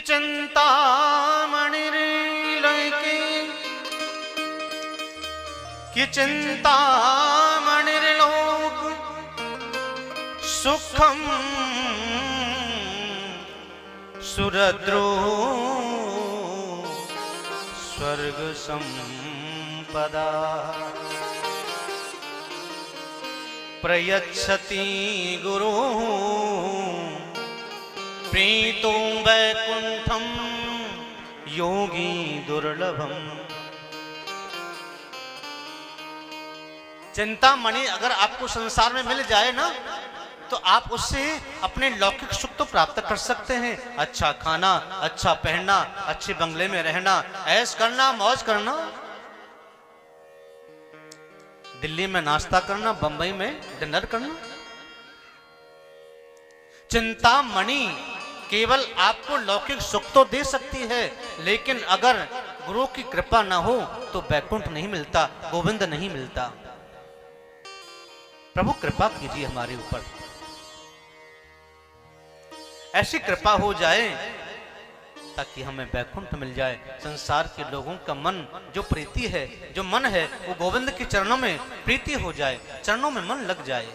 चिंतामणिर्लौके कि चिंतामणिर्लोक सुखम सुरद्रो स्वर्ग संपदा प्रयच्छति गुरु प्रीतो वैकुंठम योगी दुर्लभम। चिंतामणि अगर आपको संसार में मिल जाए ना तो आप उससे अपने लौकिक सुख तो प्राप्त कर सकते हैं। अच्छा खाना, अच्छा पहनना, अच्छे बंगले में रहना, ऐश करना, मौज करना, दिल्ली में नाश्ता करना, बंबई में डिनर करना। चिंतामणि केवल आपको लौकिक सुख तो दे सकती है, लेकिन अगर गुरु की कृपा ना हो तो वैकुंठ नहीं मिलता, गोविंद नहीं मिलता। प्रभु कृपा कीजिए हमारे ऊपर, ऐसी कृपा हो जाए ताकि हमें वैकुंठ मिल जाए। संसार के लोगों का मन जो प्रीति है, जो मन है, वो गोविंद के चरणों में प्रीति हो जाए, चरणों में मन लग जाए।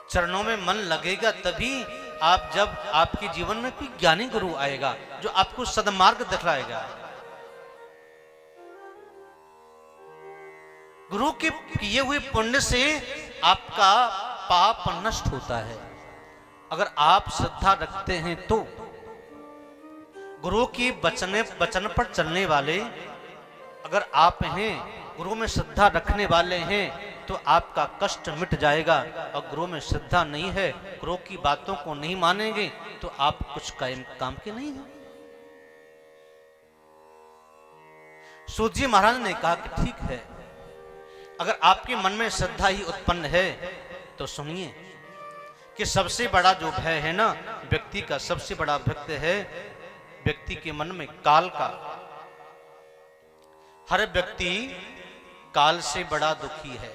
चरणों में मन लगेगा तभी आप, जब आपके जीवन में कोई ज्ञानी गुरु आएगा जो आपको सद्मार्ग दिखलाएगा। गुरु के किए हुए पुण्य से आपका पाप नष्ट होता है। अगर आप श्रद्धा रखते हैं तो गुरु की वचन पर चलने वाले, अगर आप हैं, गुरु में श्रद्धा रखने वाले हैं तो आपका कष्ट मिट जाएगा। और गुरु में श्रद्धा नहीं है, गुरु की बातों को नहीं मानेंगे तो आप कुछ काम के नहीं हैं। सूत जी महाराज ने कहा कि ठीक है, अगर आपके मन में श्रद्धा ही उत्पन्न है तो सुनिए कि सबसे बड़ा जो भय है ना, व्यक्ति का सबसे बड़ा भय है व्यक्ति के मन में काल का। हर व्यक्ति काल से बड़ा दुखी है,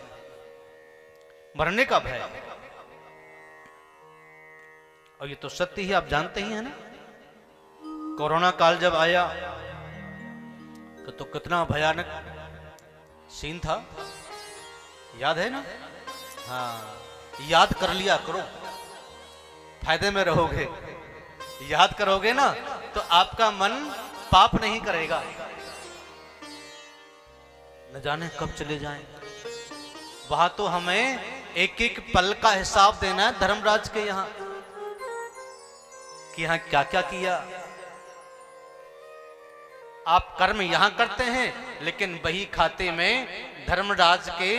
मरने का भय। और ये तो सत्य ही, आप जानते ही हैं ना। कोरोना काल जब आया तो कितना भयानक सीन था, याद है ना। हाँ, याद कर लिया करो, फायदे में रहोगे। याद करोगे ना तो आपका मन पाप नहीं करेगा। न जाने कब चले जाएं। वहां तो हमें एक एक पल का हिसाब देना है धर्मराज के यहां, कि यहां क्या क्या किया। आप कर्म यहां करते हैं, लेकिन वही खाते में धर्मराज के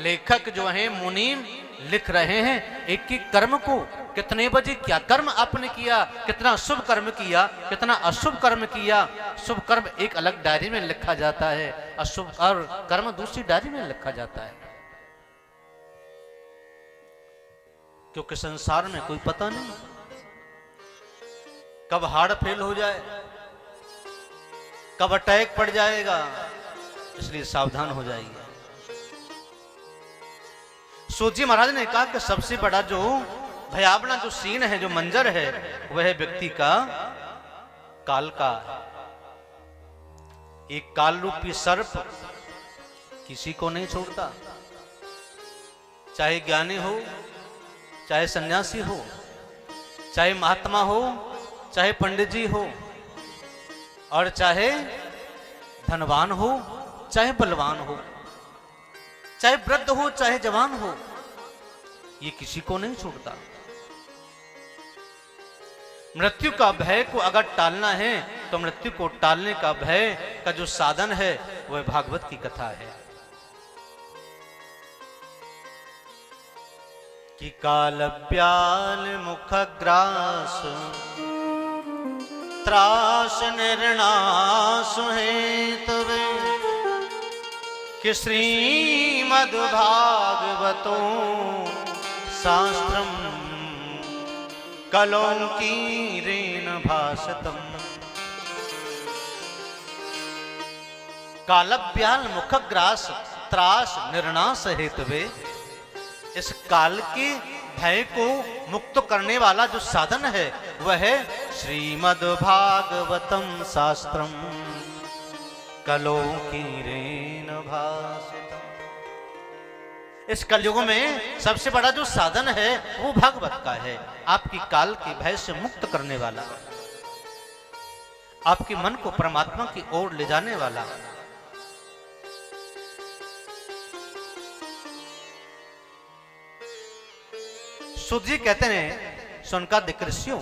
लेखक जो हैं, मुनीम, लिख रहे हैं एक एक कर्म को। कितने बजे क्या कर्म आपने किया, कितना शुभ कर्म किया, कितना अशुभ कर्म किया। शुभ कर्म एक अलग डायरी में लिखा जाता है, अशुभ कर्म दूसरी डायरी में लिखा जाता है। क्योंकि संसार में कोई पता नहीं कब हार्ट फेल हो जाए, कब अटैक पड़ जाएगा, इसलिए सावधान हो जाइए। सूत जी महाराज ने कहा कि सबसे बड़ा जो भयावना जो सीन है, जो मंजर है, वह व्यक्ति का काल का। एक काल रूपी सर्प किसी को नहीं छोड़ता, चाहे ज्ञानी हो, चाहे सन्यासी हो, चाहे महात्मा हो, चाहे पंडित जी हो, और चाहे धनवान हो, चाहे बलवान हो, चाहे वृद्ध हो, चाहे जवान हो, ये किसी को नहीं छोड़ता। मृत्यु का भय को अगर टालना है तो मृत्यु को टालने का भय का जो साधन है वह भागवत की कथा है। कि काल ब्याल मुख ग्रास त्रास निर्णास हेतवे कि श्रीमद्भागवतो शास्त्रम कलौकीरेण भासतम। कालव्याल मुखग्रास त्रास निर्णास हेतवे, इस काल के भय को मुक्त करने वाला जो साधन है वह श्रीमद्भागवतम शास्त्रम कलो कीरेन भासितम। इस कलयुग में सबसे बड़ा जो साधन है वो भागवत का है, आपकी काल के भय से मुक्त करने वाला, आपके मन को परमात्मा की ओर ले जाने वाला। सूत जी कहते हैं, सुनकादिक ऋषियों,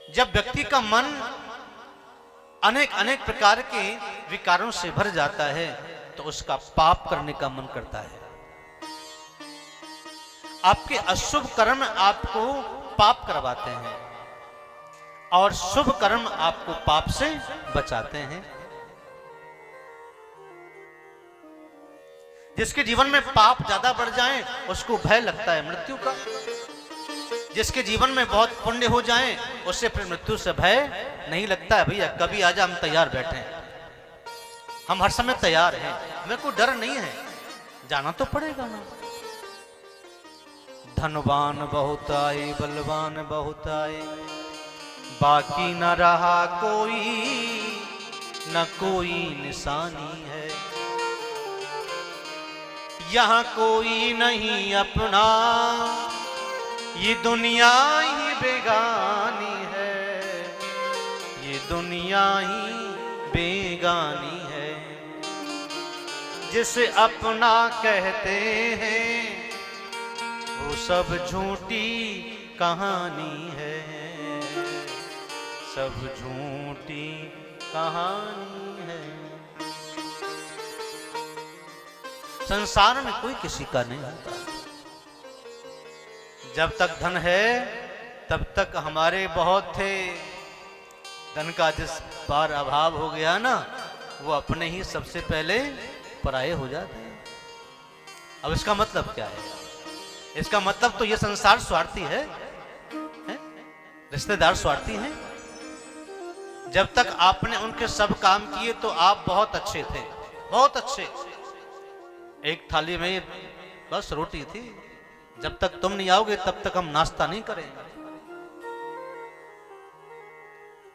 जब व्यक्ति का मन अनेक अनेक प्रकार के विकारों से भर जाता है तो उसका पाप करने का मन करता है। आपके अशुभ कर्म आपको पाप करवाते हैं और शुभ कर्म आपको पाप से बचाते हैं। जिसके जीवन में पाप ज्यादा बढ़ जाए उसको भय लगता है मृत्यु का। जिसके जीवन में बहुत पुण्य हो जाए उससे फिर मृत्यु से भय नहीं लगता है। भैया कभी आजा, हम तैयार बैठे हैं, हम हर समय तैयार हैं, हमें कोई डर नहीं है, जाना तो पड़ेगा ना। धनवान बहुत आए, बलवान बहुत आए, बाकी न रहा कोई, न कोई निशानी है। यहाँ कोई नहीं अपना, ये दुनिया ही बेगानी है, ये दुनिया ही बेगानी है। जिसे अपना कहते हैं वो सब झूठी कहानी है, सब झूठी कहानी है। संसार में कोई किसी का नहीं होता। जब तक धन है तब तक हमारे बहुत थे, धन का जिस बार अभाव हो गया ना, वो अपने ही सबसे पहले पराये हो जाते हैं। अब इसका मतलब क्या है? इसका मतलब तो ये संसार स्वार्थी है? रिश्तेदार स्वार्थी हैं। जब तक आपने उनके सब काम किए तो आप बहुत अच्छे थे, बहुत अच्छे। एक थाली में बस रोटी थी, जब तक तुम नहीं आओगे तब तक हम नाश्ता नहीं करेंगे।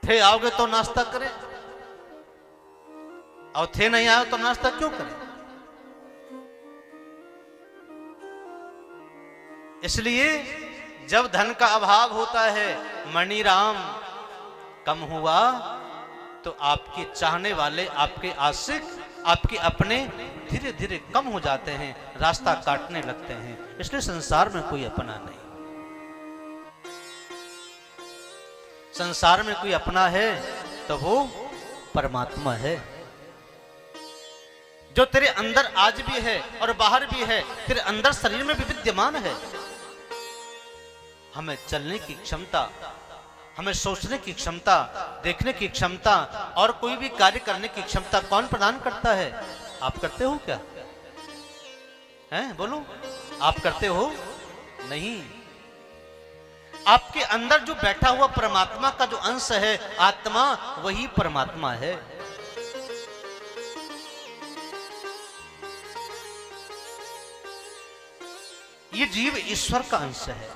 थे आओगे तो नाश्ता करें, और थे नहीं आओ तो नाश्ता क्यों करें? इसलिए जब धन का अभाव होता है, मणिराम कम हुआ तो आपके चाहने वाले, आपके आशिक, आपके अपने धीरे धीरे कम हो जाते हैं, रास्ता काटने लगते हैं। इसलिए संसार में कोई अपना नहीं। संसार में कोई अपना है तो वो परमात्मा है, जो तेरे अंदर आज भी है और बाहर भी है, तेरे अंदर शरीर में भी विद्यमान है। हमें चलने की क्षमता, हमें सोचने की क्षमता, देखने की क्षमता और कोई भी कार्य करने की क्षमता कौन प्रदान करता है? आप करते हो क्या? हैं? बोलो, आप करते हो? नहीं। आपके अंदर जो बैठा हुआ परमात्मा का जो अंश है, आत्मा, वही परमात्मा है। ये जीव ईश्वर का अंश है।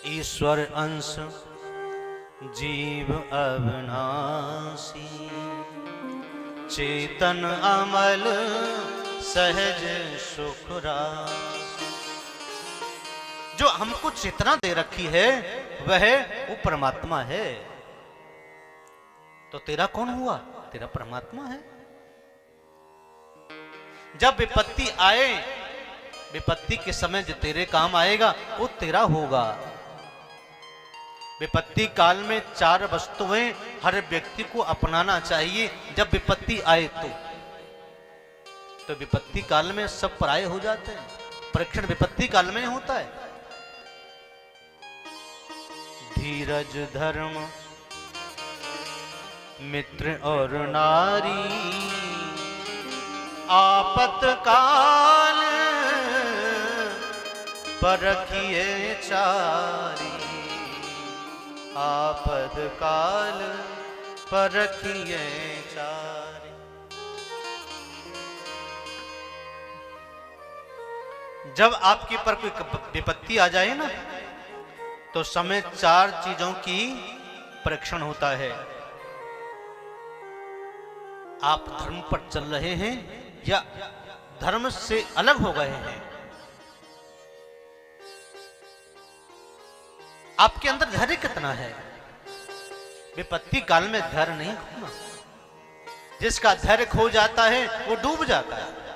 ईश्वर अंश जीव अविनाशी, चेतन अमल सहज सुख राशि। जो हमको चेतना दे रखी है वह वो परमात्मा है। तो तेरा कौन हुआ? तेरा परमात्मा है। जब विपत्ति आए, विपत्ति के समय जो तेरे काम आएगा वो तेरा होगा। विपत्ति काल में 4 वस्तुएं हर व्यक्ति को अपनाना चाहिए जब विपत्ति आए तो विपत्ति काल में सब पराये हो जाते हैं। परीक्षण विपत्ति काल में होता है। धीरज, धर्म, मित्र और नारी, आपतकाल परखिए चारी, आपतकाल परखिए चारी। जब आपके पर कोई विपत्ति आ जाए ना, तो समय 4 चीजों की परीक्षण होता है। आप धर्म पर चल रहे हैं या धर्म से अलग हो गए हैं। आपके अंदर धैर्य कितना है। विपत्ति काल में धैर्य नहीं खोना। जिसका धैर्य खो जाता है वो डूब जाता है।